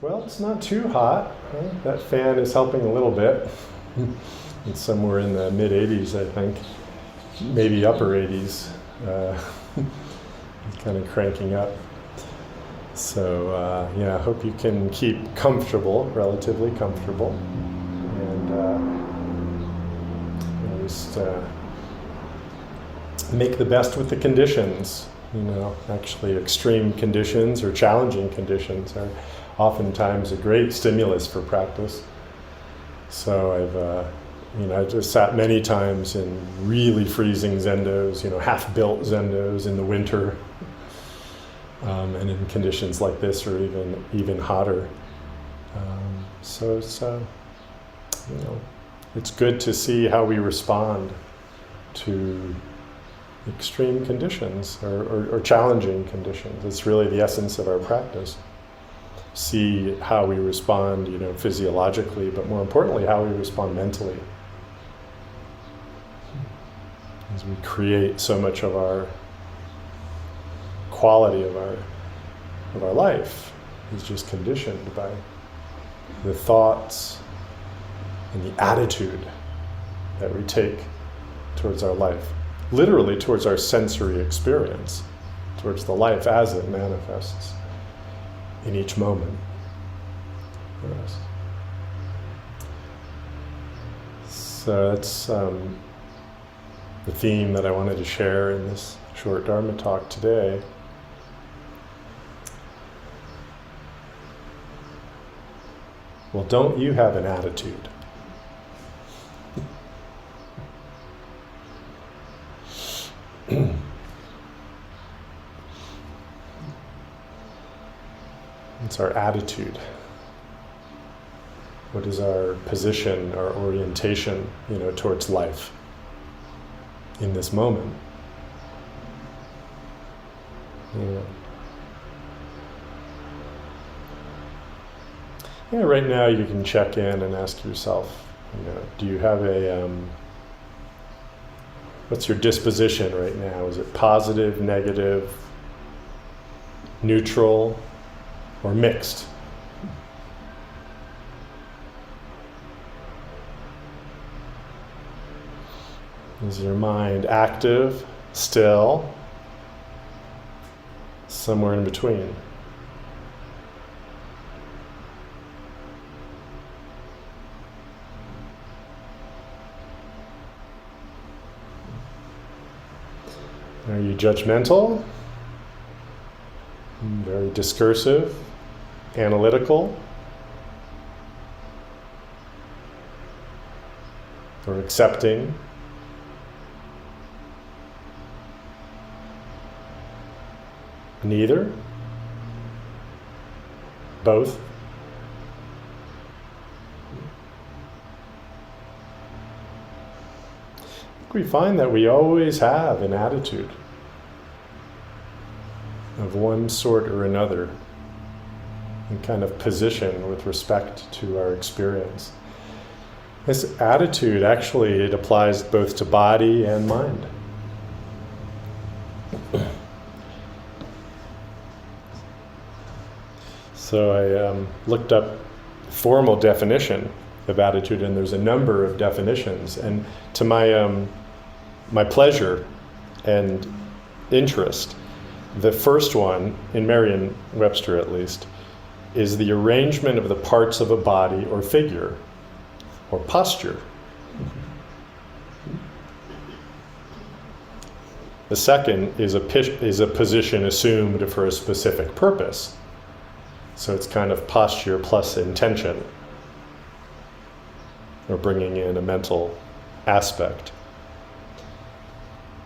Well, it's not too hot. That fan is helping a little bit. It's somewhere in the mid-80s, I think. Maybe upper 80s. Kind of cranking up. So, I hope you can keep comfortable, relatively comfortable. And just make the best with the conditions. Actually extreme conditions or challenging conditions are oftentimes a great stimulus for practice. So I've just sat many times in really freezing zendos, half-built zendos in the winter, and in conditions like this or even hotter. So it's good to see how we respond to extreme conditions or challenging conditions. It's really the essence of our practice. See how we respond, physiologically, but more importantly, how we respond mentally. As we create so much of our quality of our life is just conditioned by the thoughts and the attitude that we take towards our life. Literally towards our sensory experience, towards the life as it manifests in each moment. Yes. So that's the theme that I wanted to share in this short Dharma talk today. Well, don't you have an attitude? It's our attitude. What is our position, our orientation, towards life in this moment? Right now you can check in and ask yourself, do you have what's your disposition right now? Is it positive, negative, neutral, or mixed? Is your mind active, still, somewhere in between? Are you judgmental? Very discursive? Analytical? Or accepting? Neither? Both? We find that we always have an attitude of one sort or another, in kind of position with respect to our experience. This attitude, actually, it applies both to body and mind. So I looked up formal definition of attitude, and there's a number of definitions. And to my pleasure and interest, the first one, in Merriam-Webster at least, is the arrangement of the parts of a body or figure, or posture. The second is a position assumed for a specific purpose. So it's kind of posture plus intention, or bringing in a mental aspect.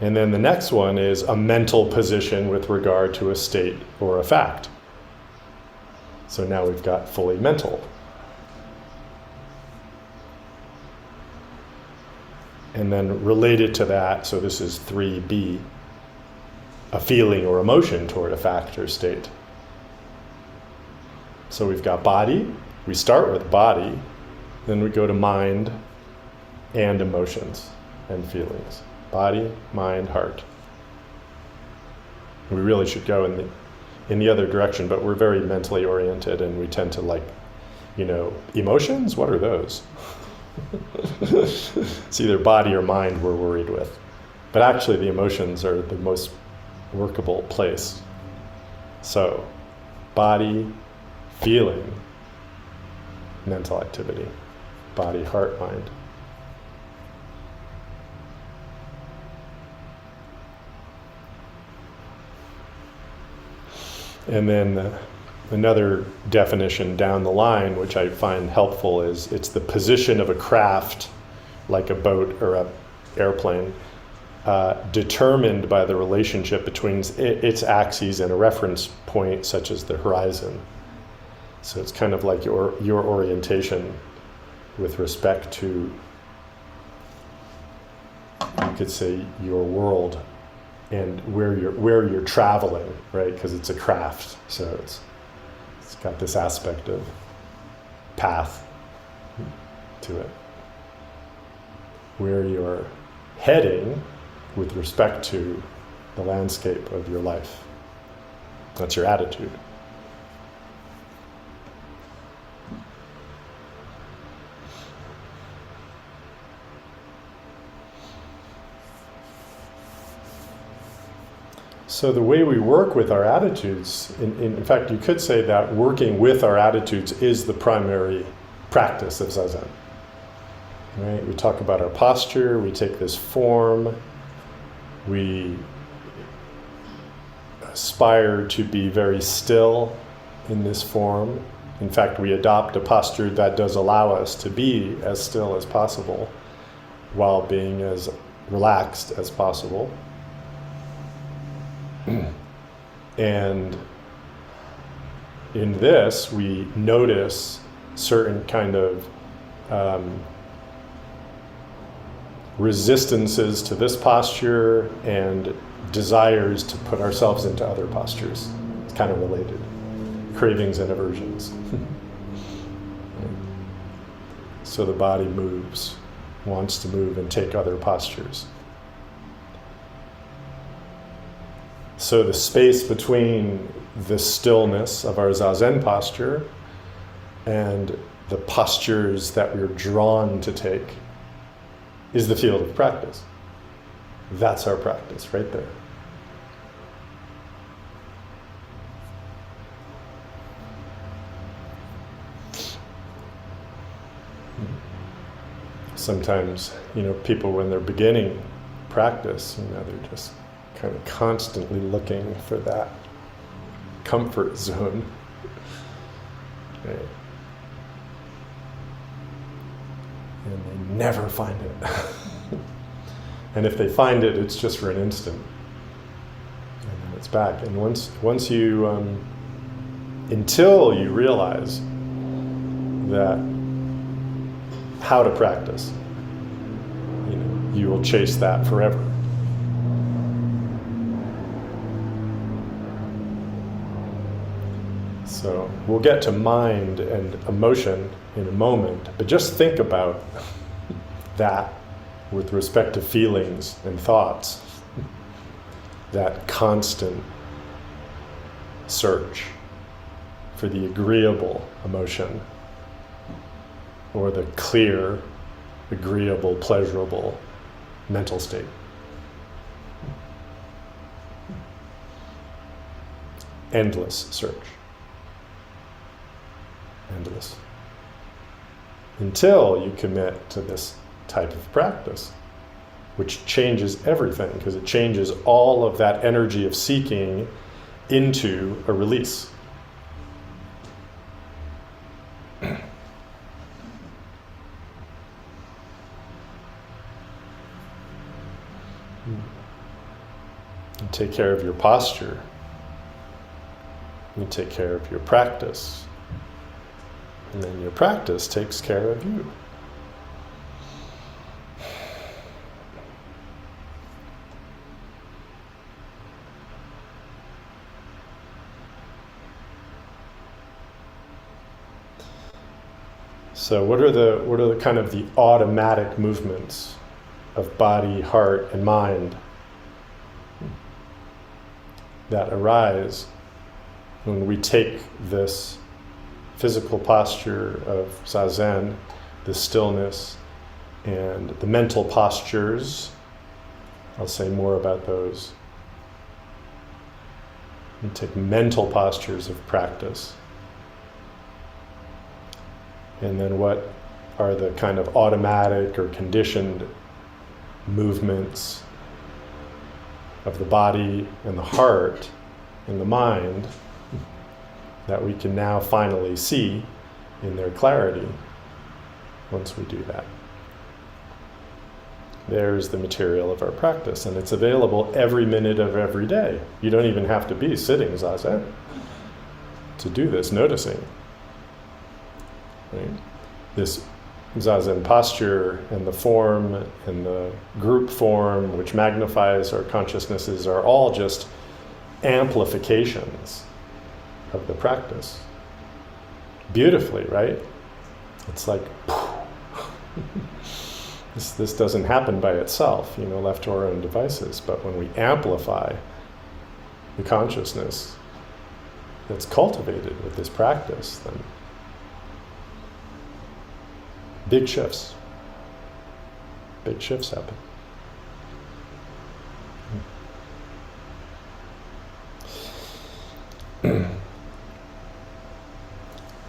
And then the next one is a mental position with regard to a state or a fact. So now we've got fully mental. And then related to that, so this is 3B, a feeling or emotion toward a fact or state. So we've got body, we start with body, then we go to mind and emotions and feelings. Body, mind, heart. We really should go in the other direction, but we're very mentally oriented, and we tend to like, emotions, what are those? It's either body or mind we're worried with. But actually the emotions are the most workable place. So, body, feeling, mental activity. Body, heart, mind. And then another definition down the line, which I find helpful, is it's the position of a craft, like a boat or an airplane, determined by the relationship between its axes and a reference point, such as the horizon. So it's kind of like your orientation with respect to, you could say, your world and where you're traveling, right? Because it's a craft, so it's got this aspect of path to it. Where you're heading with respect to the landscape of your life. That's your attitude. So the way we work with our attitudes, in fact, you could say that working with our attitudes is the primary practice of Zazen. Right? We talk about our posture, we take this form, we aspire to be very still in this form. In fact, we adopt a posture that does allow us to be as still as possible while being as relaxed as possible. And in this, we notice certain kind of resistances to this posture and desires to put ourselves into other postures. It's kind of related. Cravings and aversions. So the body moves, wants to move and take other postures. So the space between the stillness of our Zazen posture and the postures that we're drawn to take is the field of practice. That's our practice right there. Sometimes, people when they're beginning practice, they're just kind of constantly looking for that comfort zone. Right. And they never find it. And if they find it, it's just for an instant. And then it's back. And once you, until you realize that how to practice, you will chase that forever. So we'll get to mind and emotion in a moment, but just think about that with respect to feelings and thoughts, that constant search for the agreeable emotion or the clear, agreeable, pleasurable mental state. Endless search. Endless. Until you commit to this type of practice, which changes everything, because it changes all of that energy of seeking into a release. And take care of your posture. You take care of your practice. And then your practice takes care of you. So what are the kind of the automatic movements of body, heart, and mind that arise when we take this physical posture of zazen, the stillness, and the mental postures, I'll say more about those. We take mental postures of practice. And then what are the kind of automatic or conditioned movements of the body and the heart and the mind that we can now finally see in their clarity once we do that. There's the material of our practice, and it's available every minute of every day. You don't even have to be sitting zazen to do this noticing. Right? This zazen posture and the form and the group form, which magnifies our consciousnesses, are all just amplifications of the practice. Beautifully, right? It's like, this doesn't happen by itself, left to our own devices. But when we amplify the consciousness that's cultivated with this practice, then big shifts happen.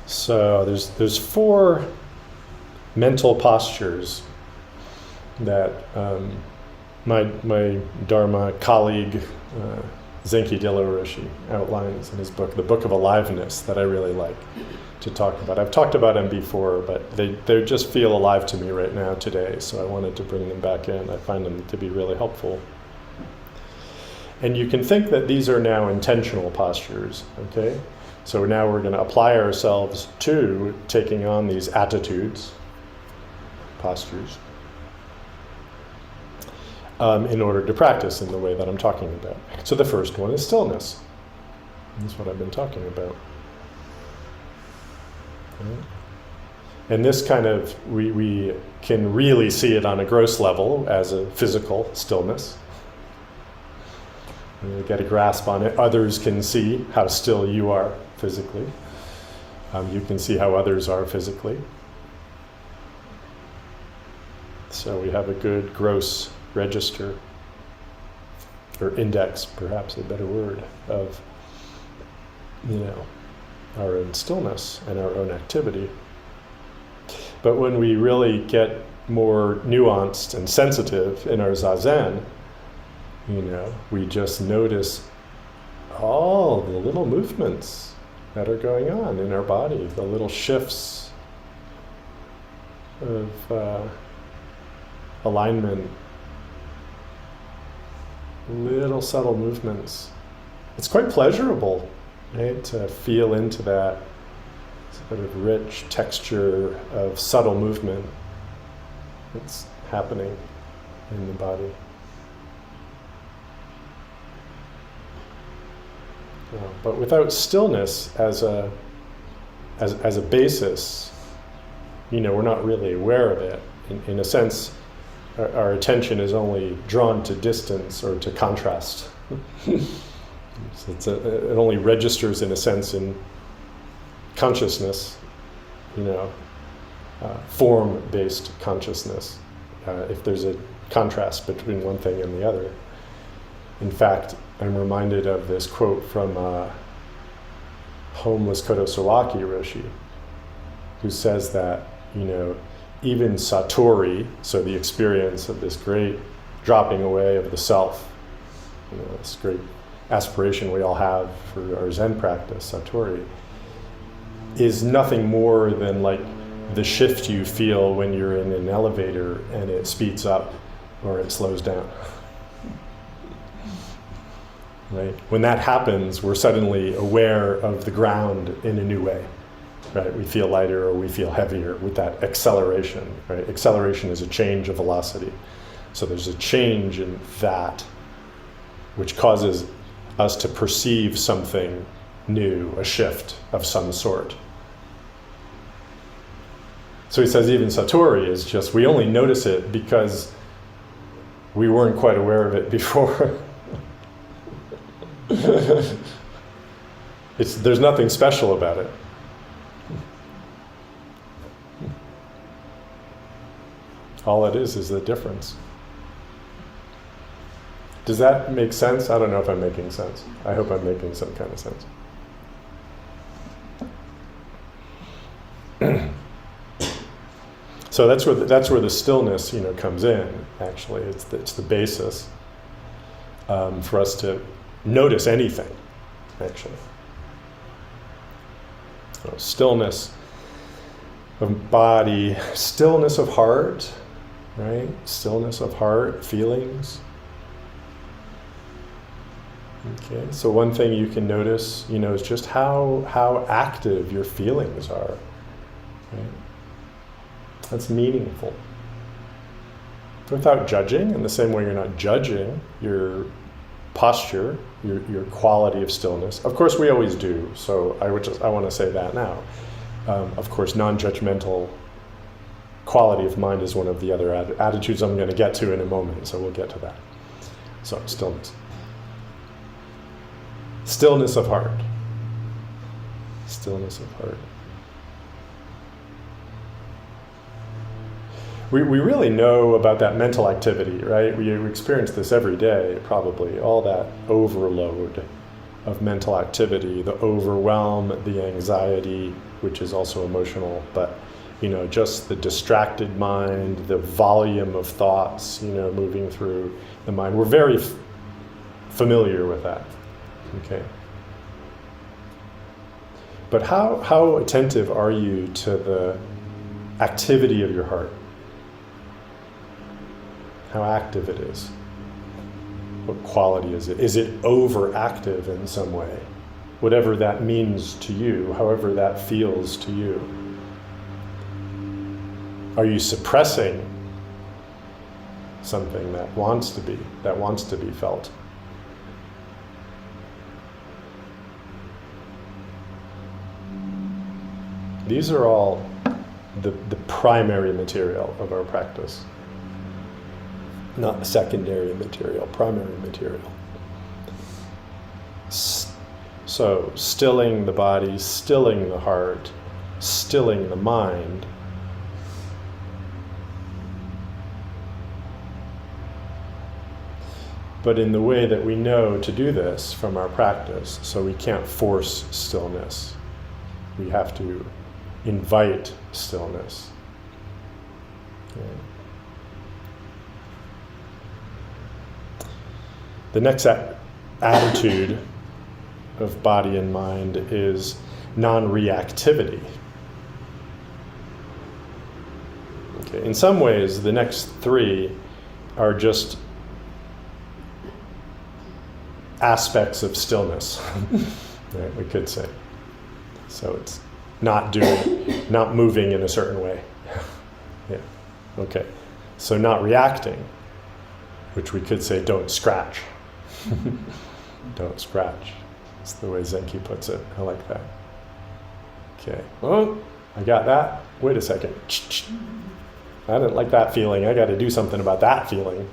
So there's 4 mental postures that my Dharma colleague Zenki Dillo Roshi outlines in his book, The Book of Aliveness, that I really like to talk about. I've talked about them before, but they just feel alive to me right now today, so I wanted to bring them back in. I find them to be really helpful. And you can think that these are now intentional postures, okay? So now we're going to apply ourselves to taking on these attitudes, postures, in order to practice in the way that I'm talking about. So the first one is stillness. That's what I've been talking about. Right? And this kind of, we can really see it on a gross level as a physical stillness. You get a grasp on it. Others can see how still you are physically. You can see how others are physically. So we have a good gross register, or index, perhaps a better word, of our own stillness and our own activity. But when we really get more nuanced and sensitive in our zazen, we just notice all the little movements that are going on in our body, the little shifts of alignment, little subtle movements. It's quite pleasurable, right, to feel into that sort of rich texture of subtle movement that's happening in the body. But without stillness as a basis, we're not really aware of it. In a sense, our attention is only drawn to distance or to contrast. So it only registers, in a sense, in consciousness, form-based consciousness, if there's a contrast between one thing and the other. In fact, I'm reminded of this quote from homeless Kodo Sawaki Roshi, who says that, even Satori, so the experience of this great dropping away of the self, this great aspiration we all have for our Zen practice, Satori, is nothing more than like the shift you feel when you're in an elevator and it speeds up or it slows down. Right? When that happens, we're suddenly aware of the ground in a new way. Right? We feel lighter or we feel heavier with that acceleration. Right? Acceleration is a change of velocity. So there's a change in that which causes us to perceive something new, a shift of some sort. So he says even Satori is just, we only notice it because we weren't quite aware of it before. There's nothing special about it. All it is the difference. Does that make sense? I don't know if I'm making sense. I hope I'm making some kind of sense. So that's where the stillness, comes in. Actually, it's the basis for us to notice anything. Actually, so stillness of body, stillness of heart, right? Stillness of heart, feelings. Okay, so one thing you can notice, is just how active your feelings are. Right? That's meaningful. Without judging, in the same way you're not judging your posture, your quality of stillness. Of course, we always do. So I want to say that now. Of course, non-judgmental quality of mind is one of the other attitudes I'm going to get to in a moment. So we'll get to that. So stillness. Stillness of heart. Stillness of heart. We really know about that mental activity, right? We experience this every day, probably. All that overload of mental activity, the overwhelm, the anxiety, which is also emotional, but just the distracted mind, the volume of thoughts, moving through the mind. We're very familiar with that. Okay. But how attentive are you to the activity of your heart? How active it is? What quality is it? Is it overactive in some way? Whatever that means to you, however that feels to you. Are you suppressing something that wants to be felt? These are all the primary material of our practice. Not secondary material, primary material. So, stilling the body, stilling the heart, stilling the mind. But in the way that we know to do this from our practice, so we can't force stillness. We have to invite stillness. Okay. The next attitude of body and mind is non-reactivity. Okay. In some ways, the next three are just aspects of stillness, right, we could say. So it's not moving in a certain way. Yeah. Okay. So not reacting, which we could say don't scratch. Don't scratch. That's the way Zenki puts it. I like that. Okay. Oh, I got that. Wait a second. I didn't like that feeling. I got to do something about that feeling.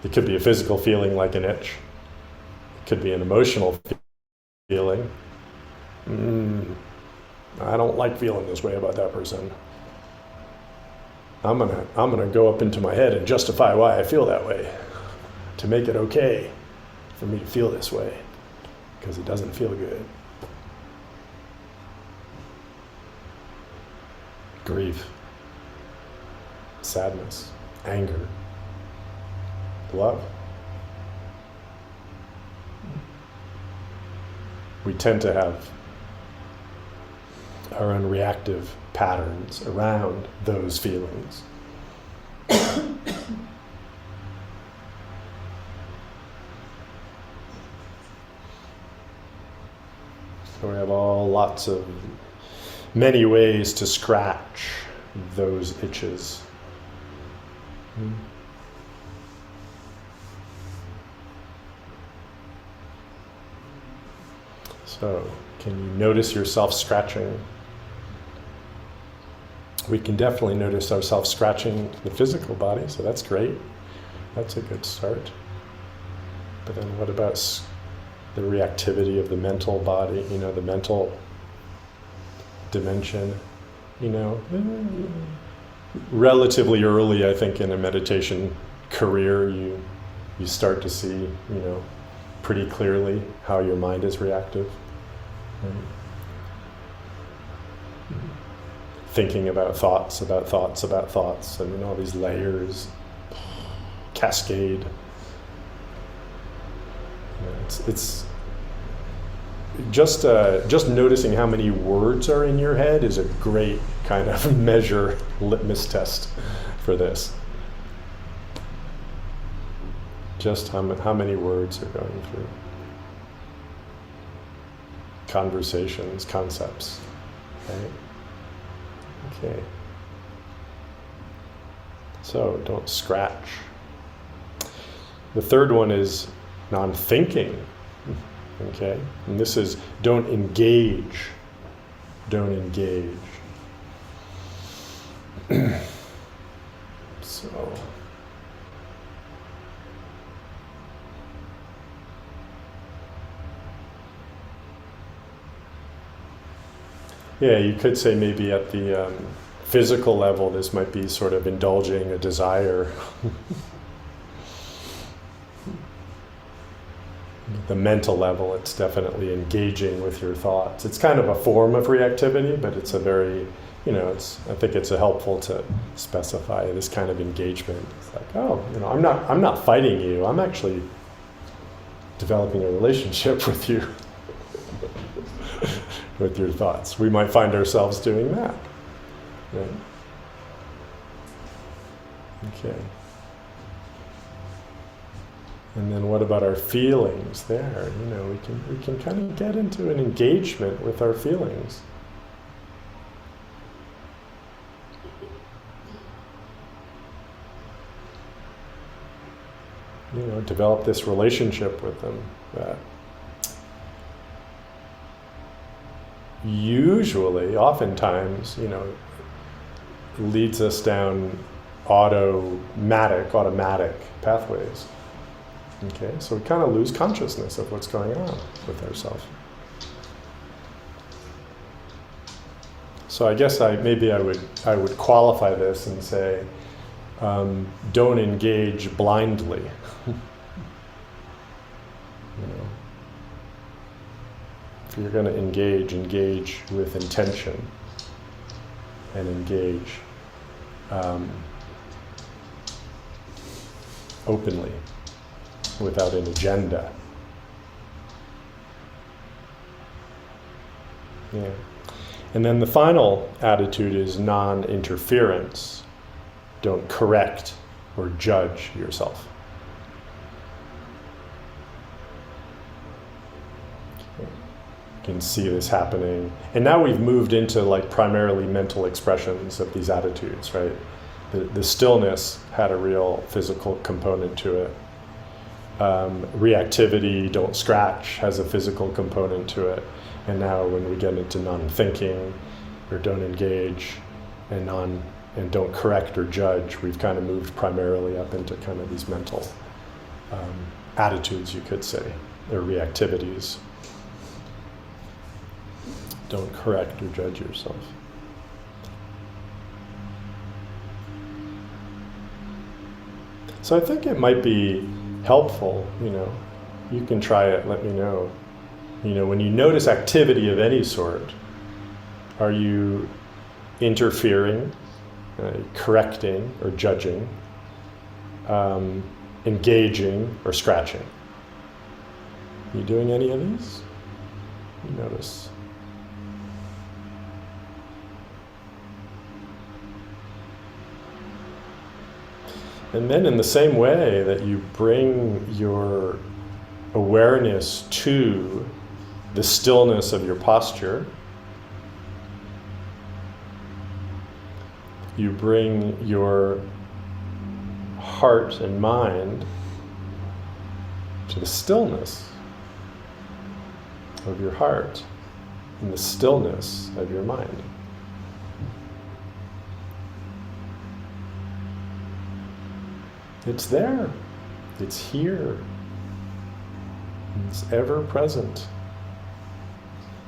It could be a physical feeling like an itch. It could be an emotional feeling. I don't like feeling this way about that person. I'm gonna go up into my head and justify why I feel that way, to make it okay for me to feel this way, because it doesn't feel good. Grief, sadness, anger, love. We tend to have our own reactive patterns around those feelings. So we have many ways to scratch those itches. So, can you notice yourself scratching? We can definitely notice ourselves scratching the physical body, so that's great. That's a good start. But then what about the reactivity of the mental body, the mental dimension, relatively early, I think, in a meditation career, you start to see, pretty clearly how your mind is reactive. Right? Thinking about thoughts, and all these layers, cascade. It's just noticing how many words are in your head is a great kind of measure, litmus test for this. Just how many words are going through. Conversations, concepts, right? Okay. So don't scratch. The third one is non-thinking. Okay? And this is don't engage. Don't engage. So yeah, you could say maybe at the physical level, this might be sort of indulging a desire. The mental level, it's definitely engaging with your thoughts. It's kind of a form of reactivity, but it's a very, I think it's helpful to specify this kind of engagement. It's like, I'm not fighting you. I'm actually developing a relationship with you. With your thoughts. We might find ourselves doing that. Right? Okay. And then what about our feelings there? We can kind of get into an engagement with our feelings. Develop this relationship with them that usually, oftentimes, leads us down automatic pathways. Okay, so we kind of lose consciousness of what's going on with ourselves. So I guess I would qualify this and say, don't engage blindly. If you're going to engage with intention and engage openly, without an agenda. Yeah. And then the final attitude is non-interference. Don't correct or judge yourself. You can see this happening. And now we've moved into primarily mental expressions of these attitudes, right? The stillness had a real physical component to it. Reactivity, don't scratch, has a physical component to it. And now when we get into non-thinking, or don't engage, and don't correct or judge, we've kind of moved primarily up into kind of these mental attitudes, you could say, or reactivities. Don't correct or judge yourself. So I think it might be helpful, you can try it, let me know. When you notice activity of any sort, are you interfering, correcting or judging, engaging or scratching? Are you doing any of these? You notice. And then in the same way that you bring your awareness to the stillness of your posture, you bring your heart and mind to the stillness of your heart and the stillness of your mind. It's there. It's here. It's ever present.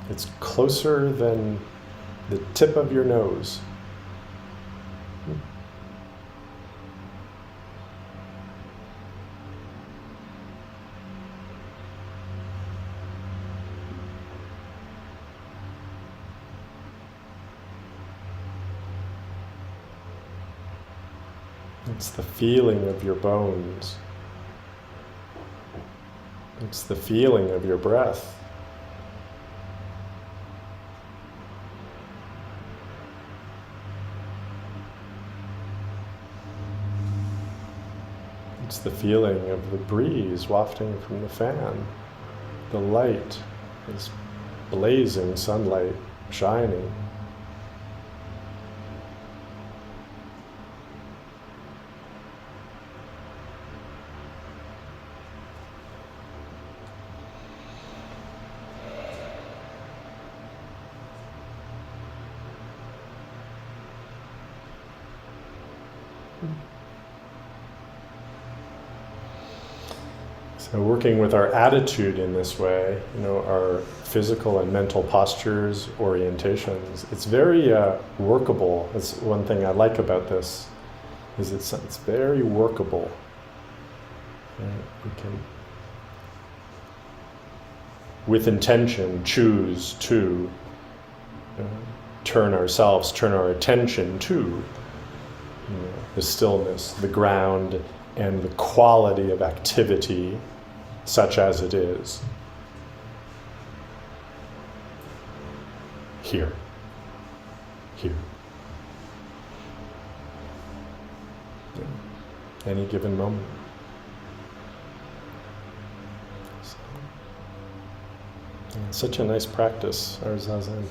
It's closer than the tip of your nose. It's the feeling of your bones. It's the feeling of your breath. It's the feeling of the breeze wafting from the fan. The light is blazing sunlight shining. So working with our attitude in this way, our physical and mental postures, orientations, it's very workable. That's one thing I like about this, is it's very workable. We can, with intention, choose to turn our attention to the stillness, the ground, and the quality of activity, such as it is. Here. Any given moment. So, such a nice practice, our Zazen.